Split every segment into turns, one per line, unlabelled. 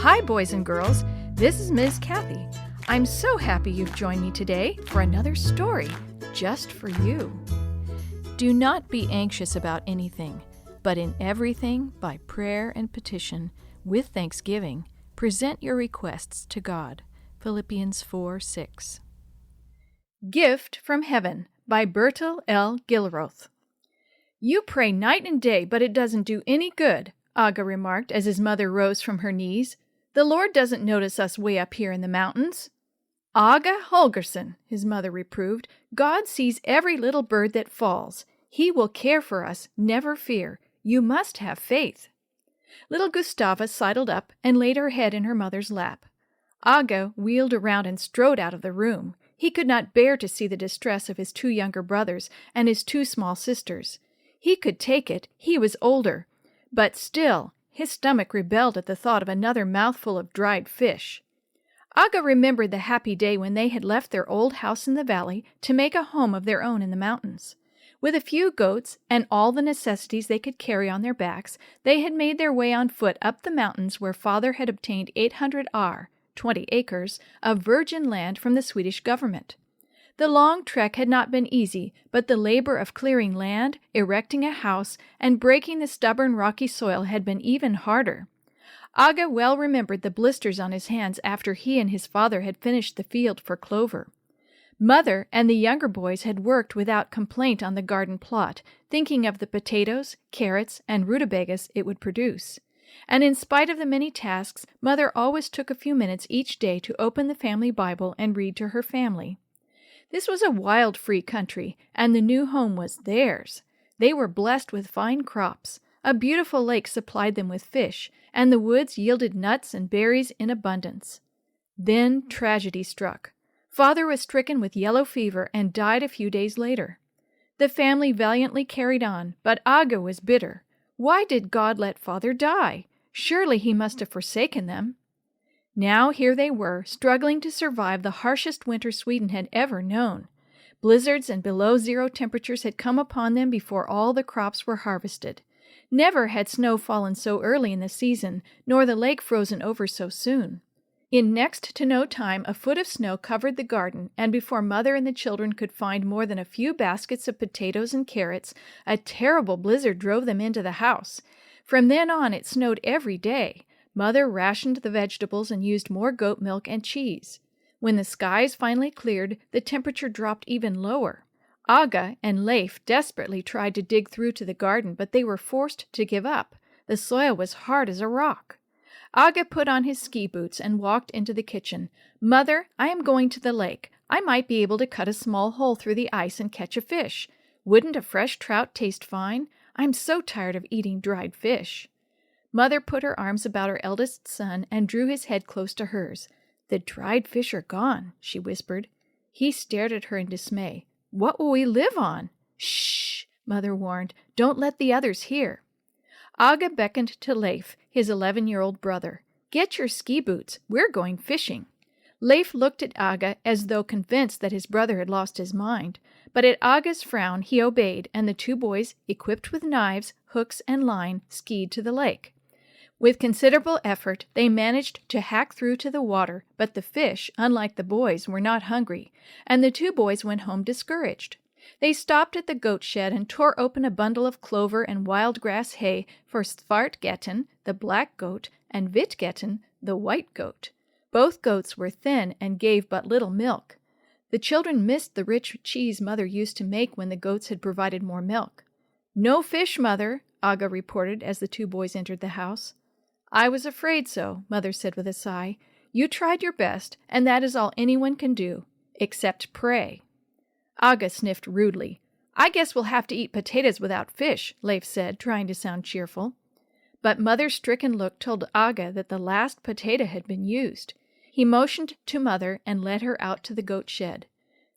Hi, boys and girls. This is Ms. Kathy. I'm so happy you've joined me today for another story just for you. Do not be anxious about anything, but in everything, by prayer and petition, with thanksgiving, present your requests to God. Philippians 4:6. Gift from Heaven by Beral L. Gilleroth. You pray night and day, but it doesn't do any good, Aga remarked as his mother rose from her knees. The Lord doesn't notice us way up here in the mountains. Aga Holgerson, his mother reproved, God sees every little bird that falls. He will care for us, never fear. You must have faith. Little Gustava sidled up and laid her head in her mother's lap. Aga wheeled around and strode out of the room. He could not bear to see the distress of his two younger brothers and his two small sisters. He could take it, he was older, but still, his stomach rebelled at the thought of another mouthful of dried fish. Aga remembered the happy day when they had left their old house in the valley to make a home of their own in the mountains. With a few goats and all the necessities they could carry on their backs, they had made their way on foot up the mountains where Father had obtained 800 ar, 20 acres, of virgin land from the Swedish government. The long trek had not been easy, but the labor of clearing land, erecting a house, and breaking the stubborn rocky soil had been even harder. Aga well remembered the blisters on his hands after he and his father had finished the field for clover. Mother and the younger boys had worked without complaint on the garden plot, thinking of the potatoes, carrots, and rutabagas it would produce. And in spite of the many tasks, Mother always took a few minutes each day to open the family Bible and read to her family. This was a wild, free country, and the new home was theirs. They were blessed with fine crops. A beautiful lake supplied them with fish, and the woods yielded nuts and berries in abundance. Then tragedy struck. Father was stricken with yellow fever and died a few days later. The family valiantly carried on, but Aga was bitter. Why did God let Father die? Surely he must have forsaken them. Now here they were, struggling to survive the harshest winter Sweden had ever known. Blizzards and below-zero temperatures had come upon them before all the crops were harvested. Never had snow fallen so early in the season, nor the lake frozen over so soon. In next to no time, a foot of snow covered the garden, and before Mother and the children could find more than a few baskets of potatoes and carrots, a terrible blizzard drove them into the house. From then on, it snowed every day. Mother rationed the vegetables and used more goat milk and cheese. When the skies finally cleared, the temperature dropped even lower. Aga and Leif desperately tried to dig through to the garden, but they were forced to give up. The soil was hard as a rock. Aga put on his ski boots and walked into the kitchen. "Mother, I am going to the lake. I might be able to cut a small hole through the ice and catch a fish. Wouldn't a fresh trout taste fine? I'm so tired of eating dried fish." Mother put her arms about her eldest son and drew his head close to hers. "The dried fish are gone," she whispered. He stared at her in dismay. "What will we live on?" "Shh," Mother warned. "Don't let the others hear." Aga beckoned to Leif, his 11-year-old brother. "Get your ski boots. We're going fishing." Leif looked at Aga as though convinced that his brother had lost his mind. But at Aga's frown he obeyed, and the two boys, equipped with knives, hooks, and line, skied to the lake. With considerable effort, they managed to hack through to the water, but the fish, unlike the boys, were not hungry, and the two boys went home discouraged. They stopped at the goat shed and tore open a bundle of clover and wild grass hay for Svartgetten, the black goat, and Vitgetten, the white goat. Both goats were thin and gave but little milk. The children missed the rich cheese Mother used to make when the goats had provided more milk. "No fish, Mother," Aga reported as the two boys entered the house. "I was afraid so," Mother said with a sigh. "You tried your best, and that is all anyone can do, except pray." Aga sniffed rudely. "I guess we'll have to eat potatoes without fish," Leif said, trying to sound cheerful. But Mother's stricken look told Aga that the last potato had been used. He motioned to Mother and led her out to the goat shed.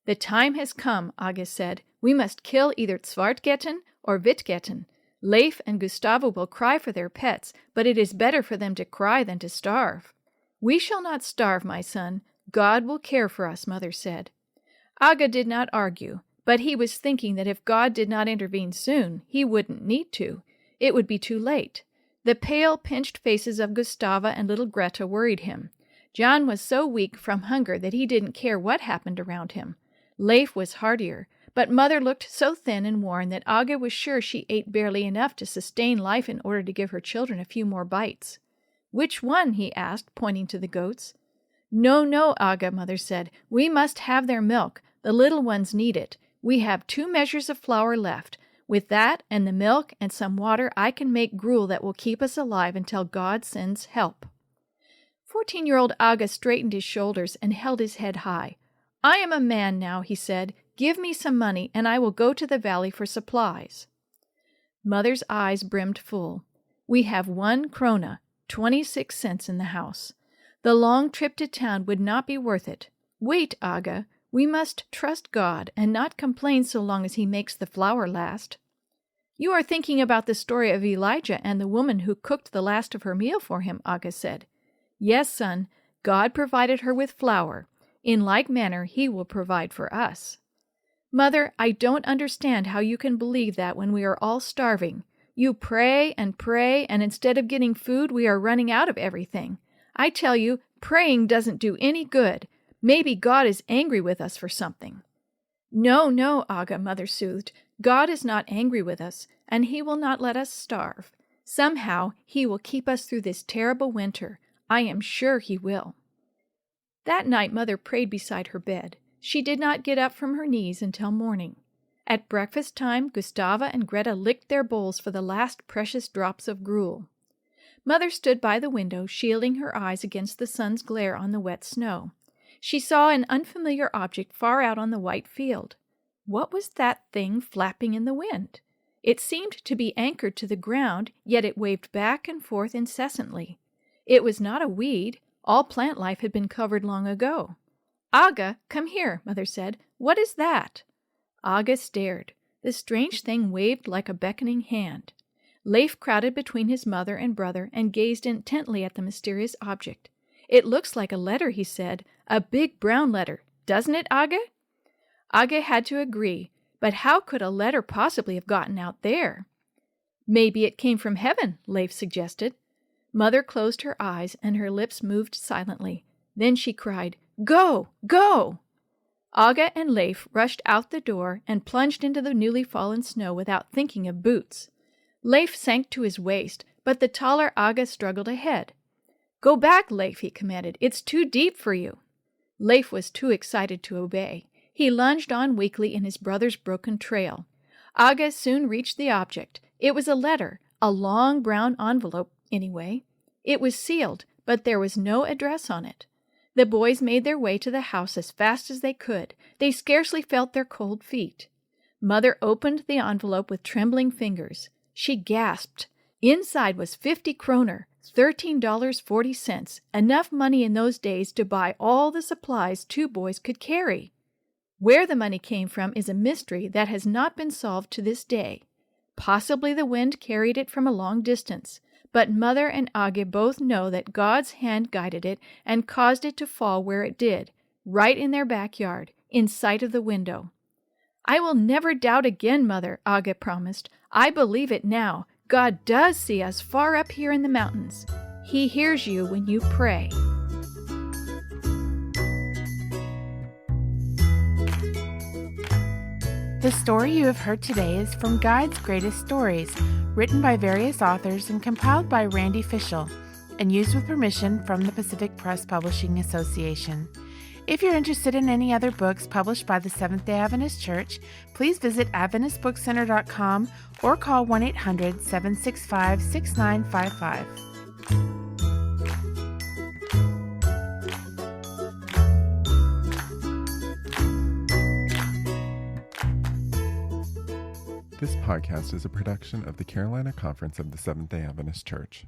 "The time has come," Aga said. "We must kill either Svartgetten or Vitgetten. Leif and Gustavo will cry for their pets, but it is better for them to cry than to starve." "We shall not starve, my son. God will care for us," Mother said. Aga did not argue, but he was thinking that if God did not intervene soon, he wouldn't need to. It would be too late. The pale, pinched faces of Gustava and little Greta worried him. John was so weak from hunger that he didn't care what happened around him. Leif was heartier, but Mother looked so thin and worn that Aga was sure she ate barely enough to sustain life in order to give her children a few more bites. "Which one?" he asked, pointing to the goats. "No, no, Aga," Mother said. "We must have their milk. The little ones need it. We have 2 measures of flour left. With that and the milk and some water, I can make gruel that will keep us alive until God sends help." 14-year-old Aga straightened his shoulders and held his head high. "I am a man now," he said. "Give me some money, and I will go to the valley for supplies." Mother's eyes brimmed full. "We have 1 krona, 26 cents in the house. The long trip to town would not be worth it. Wait, Aga. We must trust God and not complain so long as He makes the flour last." "You are thinking about the story of Elijah and the woman who cooked the last of her meal for him," Aga said. "Yes, son, God provided her with flour. In like manner, He will provide for us." "Mother, I don't understand how you can believe that when we are all starving. You pray, and instead of getting food, we are running out of everything. I tell you, praying doesn't do any good. Maybe God is angry with us for something." "No, no, Aga," Mother soothed. "God is not angry with us, and He will not let us starve. Somehow, He will keep us through this terrible winter. I am sure He will." That night, Mother prayed beside her bed. She did not get up from her knees until morning. At breakfast time, Gustava and Greta licked their bowls for the last precious drops of gruel. Mother stood by the window, shielding her eyes against the sun's glare on the wet snow. She saw an unfamiliar object far out on the white field. What was that thing flapping in the wind? It seemed to be anchored to the ground, yet it waved back and forth incessantly. It was not a weed. All plant life had been covered long ago. "Aga, come here," Mother said. "What is that?" Aga stared. The strange thing waved like a beckoning hand. Leif crowded between his mother and brother and gazed intently at the mysterious object. "It looks like a letter," he said. "A big brown letter. Doesn't it, Aga?" Aga had to agree, but how could a letter possibly have gotten out there? "Maybe it came from heaven," Leif suggested. Mother closed her eyes and her lips moved silently. Then she cried, "Go! Go!" Aga and Leif rushed out the door and plunged into the newly fallen snow without thinking of boots. Leif sank to his waist, but the taller Aga struggled ahead. "Go back, Leif," he commanded. "It's too deep for you." Leif was too excited to obey. He lunged on weakly in his brother's broken trail. Aga soon reached the object. It was a letter, a long brown envelope, anyway. It was sealed, but there was no address on it. The boys made their way to the house as fast as they could. They scarcely felt their cold feet. Mother opened the envelope with trembling fingers. She gasped. Inside was 50 kroner, $13.40, enough money in those days to buy all the supplies 2 boys could carry. Where the money came from is a mystery that has not been solved to this day. Possibly the wind carried it from a long distance, but Mother and Aga both know that God's hand guided it and caused it to fall where it did, right in their backyard, in sight of the window. "I will never doubt again, Mother," Aga promised. "I believe it now. God does see us far up here in the mountains. He hears you when you pray."
The story you have heard today is from Guide's Greatest Stories, written by various authors and compiled by Randy Fischel, and used with permission from the Pacific Press Publishing Association. If you're interested in any other books published by the Seventh-day Adventist Church, please visit AdventistBookCenter.com or call 1-800-765-6955.
This podcast is a production of the Carolina Conference of the Seventh-day Adventist Church.